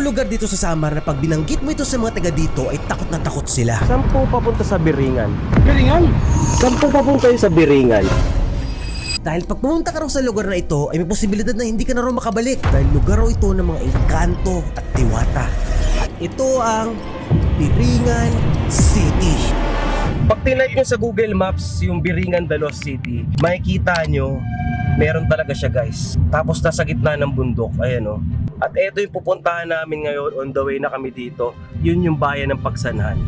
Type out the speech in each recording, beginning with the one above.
lugar dito sa Samar na pag binanggit mo ito sa mga taga dito ay takot na takot sila. Saan po papunta sa Biringan? Biringan? Saan po papunta yung sa Biringan? Dahil pag pumunta ka raw sa lugar na ito ay may posibilidad na hindi ka na raw makabalik dahil lugar raw ito ng mga engkanto at diwata. At ito ang Biringan City. Pag tinay nyo sa Google Maps yung Biringan de los City, makikita nyo meron talaga siya guys. Tapos nasa gitna ng bundok, ayan o. At eto yung pupuntahan namin ngayon, on the way na kami dito. Yun yung bayan ng Pagsanhan.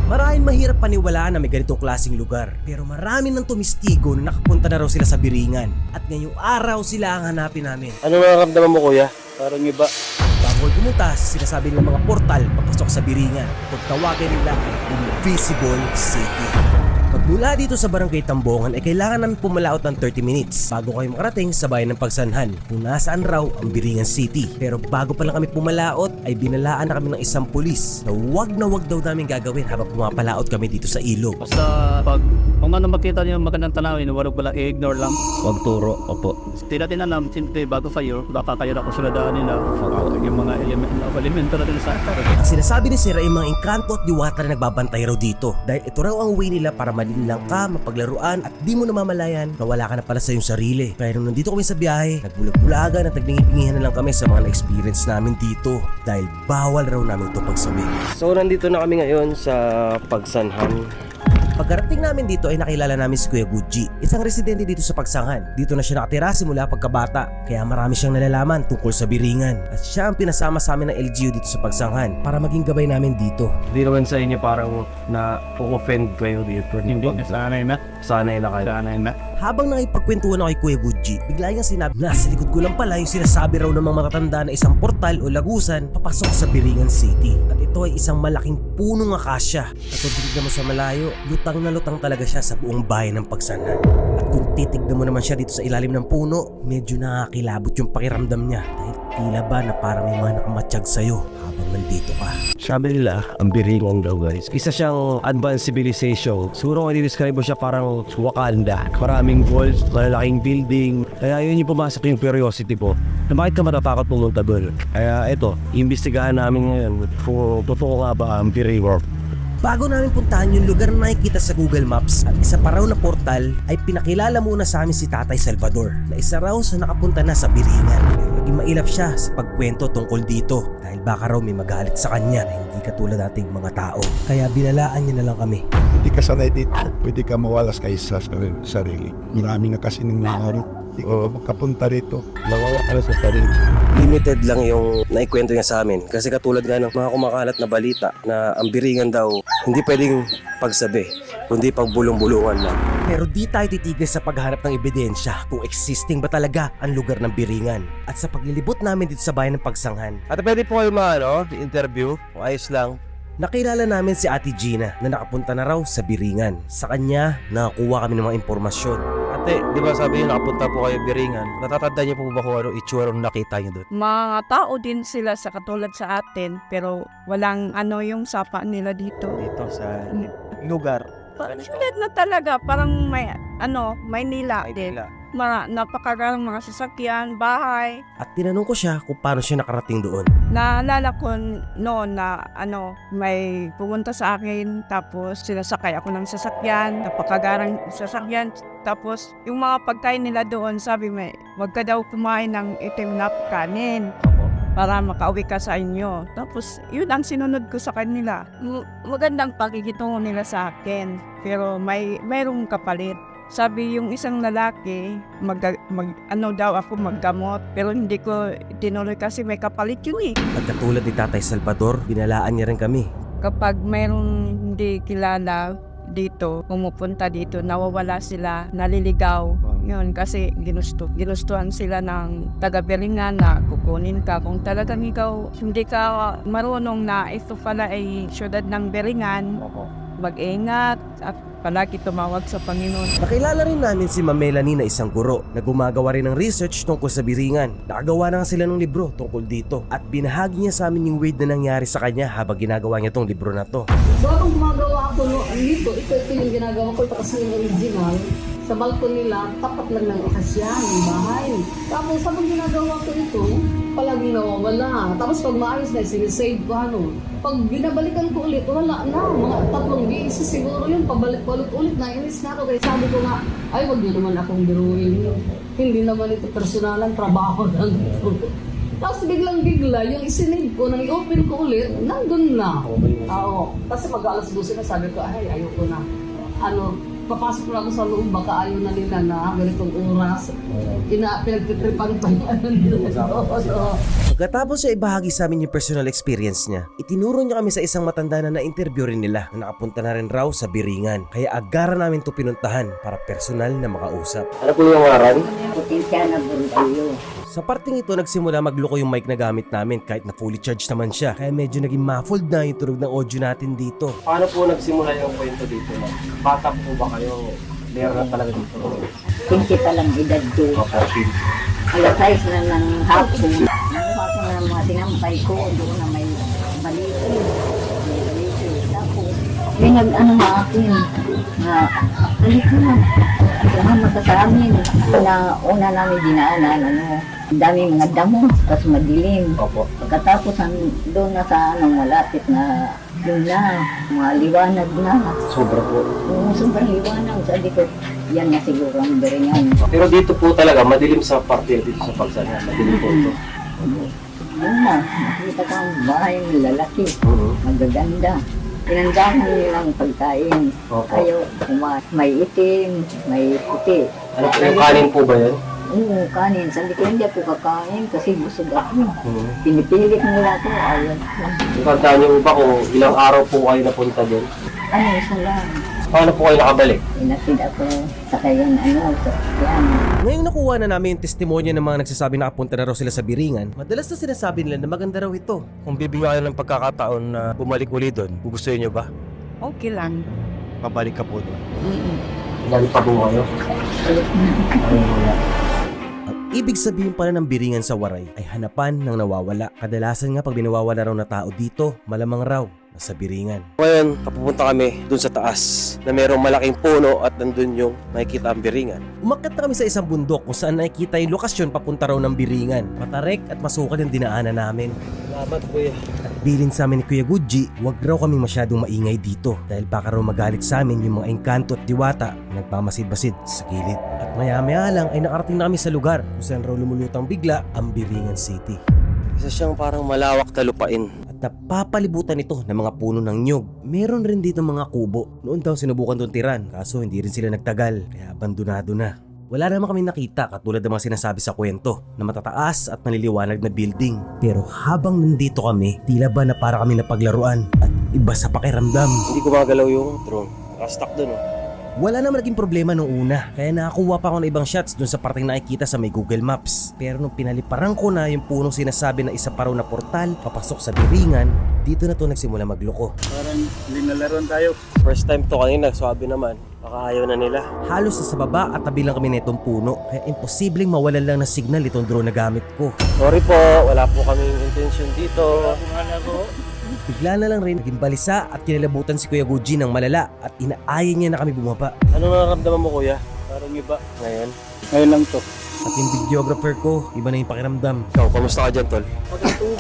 Maraming mahirap paniwalaan na may ganitong klaseng lugar. Pero marami nang tumistigo na nakapunta na raw sila sa Biringan. At ngayong araw sila ang hanapin namin. Ano nararamdaman mo kuya? Parang iba. Bago ay pumunta, sinasabi ng mga portal papasok sa Biringan. Kung tawagin nila Invisible City. Pagmula dito sa Barangay Tambongan ay kailangan namin pumalaot ng 30 minutes bago kayo makarating sa bayan ng Pagsanhan kung nasaan raw ang Biringan City. Pero bago pa lang kami pumalaot ay binalaan na kami ng isang pulis na wag daw namin gagawin habang pumapalaot kami dito sa ilog. Basta kung ano makita niyo magandang tanawin, huwag pala i-ignore lang. Huwag turo, opo. Hindi natin alam, siyempre bago kayo, baka kayo na kusuladaan nila. Yung mga elemento natin sa Ang sinasabi ni Sir ay mga engkanto at diwata na nagbabantay raw dito dahil ito raw ang way nila para malinlang ka, mapaglaruan at di mo namamalayan na wala ka na pala sa iyong sarili. Kaya nung nandito kami sa biyahe, nagbulag-bulagan at nagbingi-bingihan na lang kami sa mga na-experience namin dito dahil bawal raw namin ito pagsabi. So nandito na kami ngayon sa Pagsanhan. Pagkarating namin dito ay nakilala namin si Kuya Gucci, isang residente dito sa Pagsanhan. Dito na siya nakatira simula pagkabata, kaya marami siyang nalalaman tungkol sa Biringan. At siya ang pinasama sa amin ng LGU dito sa Pagsanhan para maging gabay namin dito. Hindi naman sa inyo parang na offend kayo dito. Hindi, sanay na. Sanay na kayo. Sanay na. Habang nakipagkwentuhan ako kay Kuya Gucci, bigla niyang sinabi na sa likod ko lang pala yung sinasabi raw ng mga matatanda na isang portal o lagusan papasok sa Biringan City. At ito ay isang malaking punong akasya. At kung titignan mo sa malayo, lutang na lutang talaga siya sa buong bayan ng Pagsanhan. At kung titignan mo naman siya dito sa ilalim ng puno, medyo nakakilabot yung pakiramdam niya. Dahil tila ba na parang may mga nakamatsyag sa'yo habang nandito ka. Sabi nila, ang Biringan daw guys. Isa siyang advanced civilization. Siguro kung i-describe mo siya parang Wakanda. Maraming walls, malalaking building. Kaya yun yung pumasok yung curiosity po. Na bakit ka matatakot pumunta doon? Kaya ito, imbestigahan namin ngayon kung totoo nga ba ang Biringan. Bago namin puntahan yung lugar na nakikita sa Google Maps at isa pa raw na portal ay pinakilala muna sa amin si Tatay Salvador na isa raw sa nakapunta na sa Biringan. Pero naging mailap siya sa pagkwento tungkol dito dahil baka raw may magalit sa kanya na hindi katulad nating mga tao. Kaya binalaan niya na lang kami. Hindi ka sanay dito, pwede ka mawalas kayo sa sarili. Marami na kasi nangyayari. Hindi ka makapunta rito, mawawala sa sarili. Limited lang yung naikwento niya sa amin. Kasi katulad nga ng mga kumakalat na balita na ang Biringan daw hindi pwedeng pagsabi, kundi pagbulong-bulungan lang. Pero di tayo titigil sa paghanap ng ebidensya kung existing ba talaga ang lugar ng Biringan. At sa paglilibot namin dito sa bayan ng Pagsanhan, At pwede po kayo interview. Ayos lang. nakilala namin si Ate Gina na nakapunta na raw sa Biringan. Sa kanya, nakakuha kami ng mga impormasyon. Ate, di ba sabi niyo nakapunta po kayo Biringan? Natatanda niyo po ba kung ano itsura nung nakita niyo doon? Mga tao din sila sa katulad sa atin, pero walang ano yung sapa nila dito. Dito sa lugar. Parang sulit na talaga, parang may Maynila din. Napakaraming mga sasakyan, bahay. At tinanong ko siya kung paano siya nakarating doon. Naalala ko noon na may pumunta sa akin, tapos sinasakay ako ng sasakyan, napakagarang sasakyan. Tapos yung mga pagkain nila doon, sabi may, wag ka daw kumain ng itim na kanin para makauwi ka sa inyo. Tapos yun ang sinunod ko sa kanila. Magandang pakikitungo nila sa akin, pero mayroong kapalit. Sabi yung isang lalaki, daw ako maggamot, pero hindi ko tinuloy kasi may kapalit yun eh. At katulad ni Tatay Salvador, binalaan niya rin kami. Kapag mayroong hindi kilala dito, pumupunta dito, nawawala sila, naliligaw. Yun, kasi ginustuhan sila ng taga-Biringan na kukunin ka. Kung talagang ikaw hindi ka marunong na ito pala ay syudad ng Biringan, mag-ingat. At palagi tumawag sa Panginoon. Nakilala rin namin si Ma'am Melanie na isang guro na gumagawa rin ng research tungkol sa biringan. Nakagawa na nga sila ng libro tungkol dito at binahagi niya sa amin yung weird na nangyari sa kanya habang ginagawa niya tong libro na to. So, habang gumagawa ako dito, ito yung ginagawa ko, ito kasi yung original. Sa balkon nila, tapat lang ng akasya, ng bahay. Tapos, habang ginagawa ko ito, palagi nawawala. Tapos, pag maayos na, sinisave ko ano. Pag binabalikan ko ulit, wala na. Mga 3 beses siguro yun, pabalik-balik ulit na. Inis na ako. Kaya sabi ko nga, ay, wag niyo naman akong biruin. Hindi naman ito personalan, trabaho lang ito. Tapos biglang-bigla, yung isinave ko, nang i-open ko ulit, nandun na. Oo. Kasi mag-alas 12 na, sabi ko, ay, ayoko na. Papasok na ako sa loob, baka ayaw na nila na ganitong oras. Pinagtitripan pa yung nila. Pagkatapos siya ibahagi sa amin yung personal experience niya, itinuro niya kami sa isang matanda na na-interview rin nila na nakapunta na rin raw sa biringan. Kaya agara namin to pinuntahan para personal na makausap. Ano po yung ngaran? Potensya na buntayo. Sa parting ito, nagsimula magloko yung mic na gamit namin kahit na fully charged naman siya. Kaya medyo naging muffled na yung tunog ng audio natin dito. Paano po nagsimula yung kwento dito? Bata po ba kayo? Meron na talaga dito? 20 pa lang edad ko. Alas 6 na ng hapon. Nakuha ko na mga sinampay ko doon na may balito. May balito. Tapos, may nag-ano na akin na halika na. Ang magkasamin na una namin dinaanan, ang daming mga damo, tapos madilim. Opo. Pagkatapos doon na sa malapit na yun na, mga liwanag na. Sobra po. Oo, sobrang liwanag. Sabi ko, yan na siguro ang biringan. Pero dito po talaga, madilim sa parte dito sa pagsanya. Madilim po ito. Yun na, nakita ko ang bahay ng lalaki. Magaganda. Pinandahan nilang pagkain. Opo. Ayaw, may itim, may puti. Ano po yung kanin po ba yan? Oo, kanin. Sabi ko, hindi ako kakain kasi busog ako. Pinipilit nila ako, ayaw lang. Tandaan niyo ba kung ilang araw po kayo napunta doon? Isa lang. Paano po kayo nakabalik? Inatid ako sa kayan, sa yan. Ngayong nakuha na namin yung testimonya ng mga nagsasabi na nakapunta na raw sila sa biringan, madalas na sinasabi nila na maganda raw ito. Kung bibigyan kayo ng pagkakataon na bumalik ulit doon, gugustuhin niyo ba? Okay lang. Pabalik ka po doon. Balik pa po kayo? Ang ibig sabihin pala ng biringan sa Waray ay hanapan ng nawawala. Kadalasan nga pag binawawala raw na tao dito, malamang raw nasa biringan. Ngayon, papupunta kami dun sa taas na mayroong malaking puno at nandun yung makikita ang biringan. Umakyat na kami sa isang bundok kung saan nakikita yung lokasyon papunta raw ng biringan. Matarek at masukal yung dinaanan namin. Salamat kuya. At bilin sa amin ni Kuya Gucci, huwag raw kaming masyadong maingay dito dahil baka raw magalit sa amin yung mga engkanto at diwata na nagmamasid-basid sa gilid. At maya-maya lang ay nakarating na kami sa lugar kung saan raw lumulutang bigla ang Biringan City. Isa siyang parang malawak na lupain. At napapalibutan ito ng mga puno ng nyug. Meron rin dito mga kubo. Noon daw sinubukan itong tiran kaso hindi rin sila nagtagal kaya abandonado na. Wala naman kami nakita katulad ng mga sinasabi sa kwento na matataas at maliliwanag na building. Pero habang nandito kami, tila ba na para kami napaglaruan at iba sa pakiramdam. Hindi gumagalaw yung drone. Nakastuck dun oh. Wala naman naging problema nung una, kaya nakakuha pa ako ng ibang shots dun sa parteng nakikita sa may Google Maps. Pero nung pinaliparan ko na yung punong sinasabi na isa pa raw na portal papasok sa biringan, dito na to nagsimula magloko. Parang linalaron tayo. First time to kanina, swabe naman. Baka ayaw na nila. Halos sa baba at tabi lang kami nitong puno, kaya imposibleng mawalan lang ng signal itong drone na gamit ko. Sorry po, wala po kaming intention dito. Bigla na lang rin naging balisa at kinalabutan si Kuya Gucci ng malala at inaayin niya na kami bumaba. Anong nararamdaman mo kuya? Parang iba. Ngayon? Ngayon lang to. At yung videographer ko, iba na yung pakiramdam. Ikaw, kamusta ka dyan tol?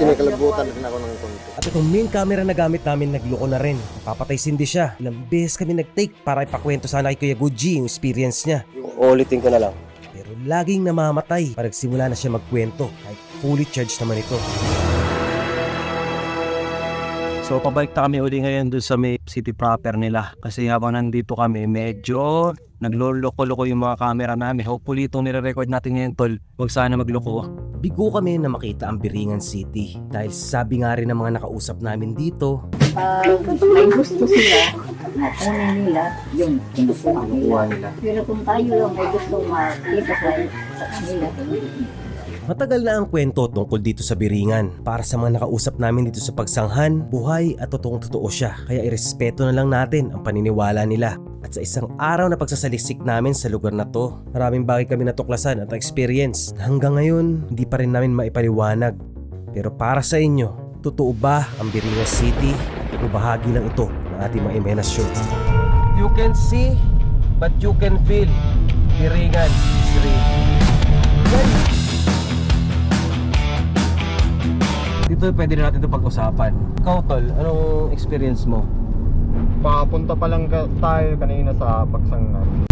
Kinakalabutan rin ako ng konti. At itong main camera na gamit namin nagloko na rin. Papatay sindi siya. Ilang beses kami nag-take para ipakwento sana kay Kuya Gucci yung experience niya. Uulitin ko na lang. Pero laging namamatay pag nagsimula na siya magkwento kahit fully charged naman ito. So pabalik na kami uli ngayon doon sa may city proper nila. Kasi habang nandito kami, medyo nagloloko-loko yung mga camera namin. Hopefully itong nire-record natin ngayon tol, huwag sana magloko. Bigo kami na makita ang Biringan City dahil sabi nga rin ng mga nakausap namin dito, May gusto sila na kunin nila yung kinukuha nila. Pero kung tayo lang may gusto makita sa kanila, Matagal na ang kwento tungkol dito sa Biringan. Para sa mga nakausap namin dito sa pagsanghan, buhay at totoong-totoo siya. Kaya irespeto na lang natin ang paniniwala nila. At sa isang araw na pagsasaliksik namin sa lugar na to, maraming bagay kami natuklasan at experience na hanggang ngayon hindi pa rin namin maipaliwanag. Pero para sa inyo, totoo ba ang Biringan City o bahagi lang ito ng ating mga imahinasyon? You can see, but you can feel. Biringan is real. Dito pwede na natin ito pag-usapan. Ikaw tol, anong experience mo? Papunta pa lang tayo kanina sa pagsanghan.